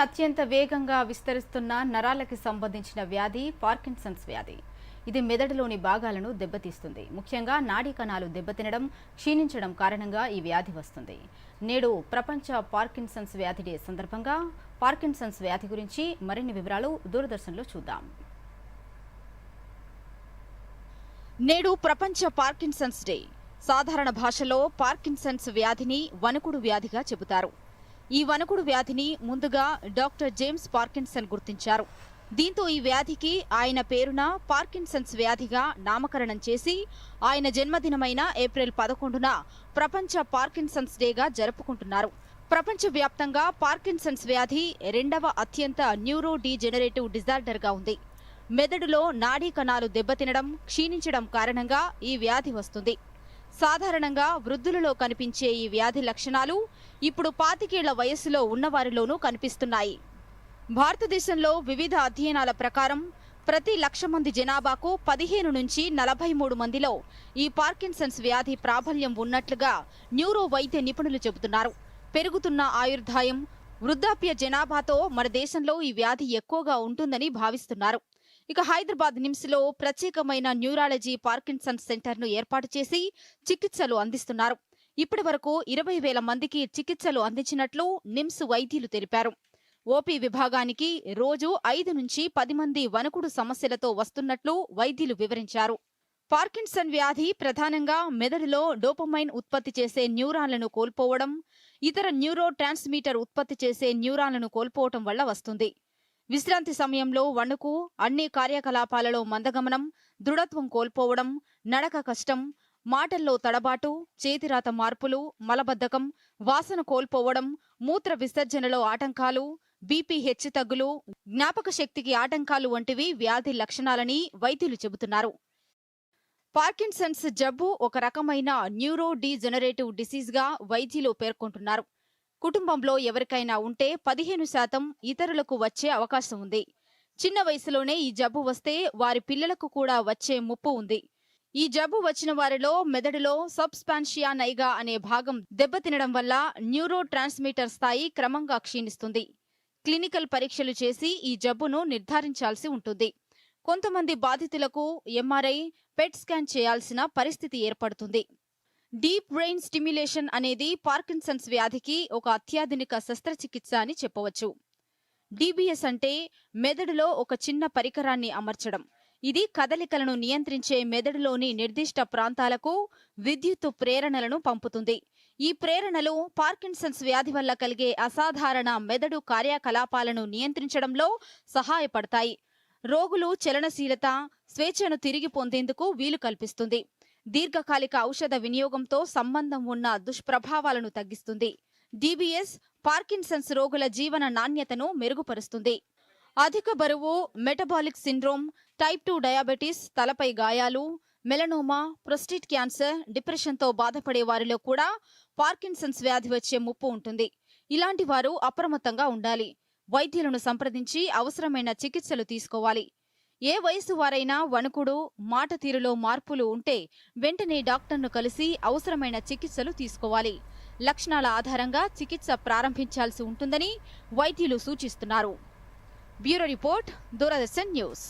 అత్యంత వేగంగా విస్తరిస్తున్న నరాలకి సంబంధించిన వ్యాధి పార్కిన్సన్స్ వ్యాధి. ఇది మెదడులోని భాగాలను దెబ్బతీస్తుంది. ముఖ్యంగా నాడీ కణాలు దెబ్బతినడం, క్షీణించడం కారణంగా ఈ వ్యాధి వస్తుంది. నేడు ప్రపంచ పార్కిన్సన్స్ వ్యాధి డే సందర్భంగా పార్కిన్సన్స్ వ్యాధి గురించి మరిన్ని వివరాలు దూరదర్శన్లో చూద్దాం. నేడు ప్రపంచ పార్కిన్సన్స్ డే. సాధారణ భాషలో పార్కిన్సన్స్ వ్యాధిని వణుకుడు వ్యాధిగా చెబుతారు. ఈ వణుకుడు వ్యాధిని ముందుగా డాక్టర్ జేమ్స్ పార్కిన్సన్ గుర్తించారు. దీంతో ఈ వ్యాధికి ఆయన పేరున పార్కిన్సన్స్ వ్యాధిగా నామకరణం చేసి ఆయన జన్మదినమైన ఏప్రిల్ 11న ప్రపంచ పార్కిన్సన్స్ డేగా జరుపుకుంటున్నారు. ప్రపంచవ్యాప్తంగా పార్కిన్సన్స్ వ్యాధి రెండవ అత్యంత న్యూరో డీజెనరేటివ్ డిజార్డర్గా ఉంది. మెదడులో నాడీ కణాలు దెబ్బతినడం, క్షీణించడం కారణంగా ఈ వ్యాధి వస్తుంది. సాధారణంగా వృద్ధులలో కనిపించే ఈ వ్యాధి లక్షణాలు ఇప్పుడు 25 ఏళ్ల వయస్సులో ఉన్నవారిలోనూ కనిపిస్తున్నాయి. భారతదేశంలో వివిధ అధ్యయనాల ప్రకారం ప్రతి 1,00,000 మంది జనాభాకు 15 నుంచి 43 మందిలో ఈ పార్కిన్సన్స్ వ్యాధి ప్రాబల్యం ఉన్నట్లుగా న్యూరో వైద్య నిపుణులు చెబుతున్నారు. పెరుగుతున్న ఆయుర్దాయం, వృద్ధాప్య జనాభాతో మన దేశంలో ఈ వ్యాధి ఎక్కువగా ఉంటుందని భావిస్తున్నారు. ఇక హైదరాబాద్ నిమ్స్ లో ప్రత్యేకమైన న్యూరాలజీ పార్కిన్సన్స్ సెంటర్ ను ఏర్పాటు చేసి చికిత్సలు అందిస్తున్నారు. ఇప్పటి వరకు 20,000 మందికి చికిత్సలు అందించినట్లు నిమ్స్ వైద్యులు తెలిపారు. ఓపీ విభాగానికి రోజు 5 నుంచి 10 మంది వణుకుడు సమస్యలతో వస్తున్నట్లు వైద్యులు వివరించారు. పార్కిన్సన్ వ్యాధి ప్రధానంగా మెదడులో డోపమైన్ ఉత్పత్తి చేసే న్యూరాన్లను కోల్పోవడం, ఇతర న్యూరో ట్రాన్స్మిటర్ ఉత్పత్తి చేసే న్యూరాన్లను కోల్పోవటం వల్ల వస్తుంది. విశ్రాంతి సమయంలో వణుకు, అన్ని కార్యకలాపాలలో మందగమనం, దృఢత్వం కోల్పోవడం, నడక కష్టం, మాటల్లో తడబాటు, చేతిరాత మార్పులు, మలబద్ధకం, వాసన కోల్పోవడం, మూత్ర విసర్జనలో ఆటంకాలు, బీపీ హెచ్చుతగ్గులు, జ్ఞాపక శక్తికి ఆటంకాలు వంటివి వ్యాధి లక్షణాలని వైద్యులు చెబుతున్నారు. పార్కిన్సన్స్ జబ్బు ఒక రకమైన న్యూరో డీజెనరేటివ్ డిసీజ్గా వైద్యులు పేర్కొంటున్నారు. కుటుంబంలో ఎవరికైనా ఉంటే 15% ఇతరులకు వచ్చే అవకాశం ఉంది. చిన్న వయసులోనే ఈ జబ్బు వస్తే వారి పిల్లలకు కూడా వచ్చే ముప్పు ఉంది. ఈ జబ్బు వచ్చిన వారిలో మెదడులో సబ్స్పాన్షియా నైగా అనే భాగం దెబ్బతినడం వల్ల న్యూరో ట్రాన్స్మిటర్ స్థాయి క్రమంగా క్షీణిస్తుంది. క్లినికల్ పరీక్షలు చేసి ఈ జబ్బును నిర్ధారించాల్సి ఉంటుంది. కొంతమంది బాధితులకు ఎంఆర్ఐ, పెట్ స్కాన్ చేయాల్సిన పరిస్థితి ఏర్పడుతుంది. డీప్ బ్రెయిన్ స్టిమ్యులేషన్ అనేది పార్కిన్సన్స్ వ్యాధికి ఒక అత్యాధునిక శస్త్రచికిత్స అని చెప్పవచ్చు. డీబీఎస్ అంటే మెదడులో ఒక చిన్న పరికరాన్ని అమర్చడం. ఇది కదలికలను నియంత్రించే మెదడులోని నిర్దిష్ట ప్రాంతాలకు విద్యుత్తు ప్రేరణలను పంపుతుంది. ఈ ప్రేరణలు పార్కిన్సన్స్ వ్యాధి వల్ల కలిగే అసాధారణ మెదడు కార్యకలాపాలను నియంత్రించడంలో సహాయపడతాయి. రోగులు చలనశీలత, స్వేచ్ఛను తిరిగి పొందేందుకు వీలు కల్పిస్తుంది. దీర్ఘకాలిక ఔషధ వినియోగంతో సంబంధం ఉన్న దుష్ప్రభావాలను తగ్గిస్తుంది. డీబీఎస్ పార్కిన్సన్స్ రోగుల జీవన నాణ్యతను మెరుగుపరుస్తుంది. అధిక బరువు, మెటబాలిక్ సిండ్రోమ్, టైప్ 2 డయాబెటీస్, తలపై గాయాలు, మెలనోమా, ప్రోస్టేట్ క్యాన్సర్, డిప్రెషన్తో బాధపడే వారిలో కూడా పార్కిన్సన్స్ వ్యాధి వచ్చే ముప్పు ఉంటుంది. ఇలాంటి వారు అప్రమత్తంగా ఉండాలి. వైద్యులను సంప్రదించి అవసరమైన చికిత్సలు తీసుకోవాలి. ఏ వయసు వారైనా వణుకుడు, మాట తీరులో మార్పులు ఉంటే వెంటనే డాక్టర్ను కలిసి అవసరమైన చికిత్సలు తీసుకోవాలి. లక్షణాల ఆధారంగా చికిత్స ప్రారంభించాల్సి ఉంటుందని వైద్యులు సూచిస్తున్నారు. Bureau report, Doordarshan news.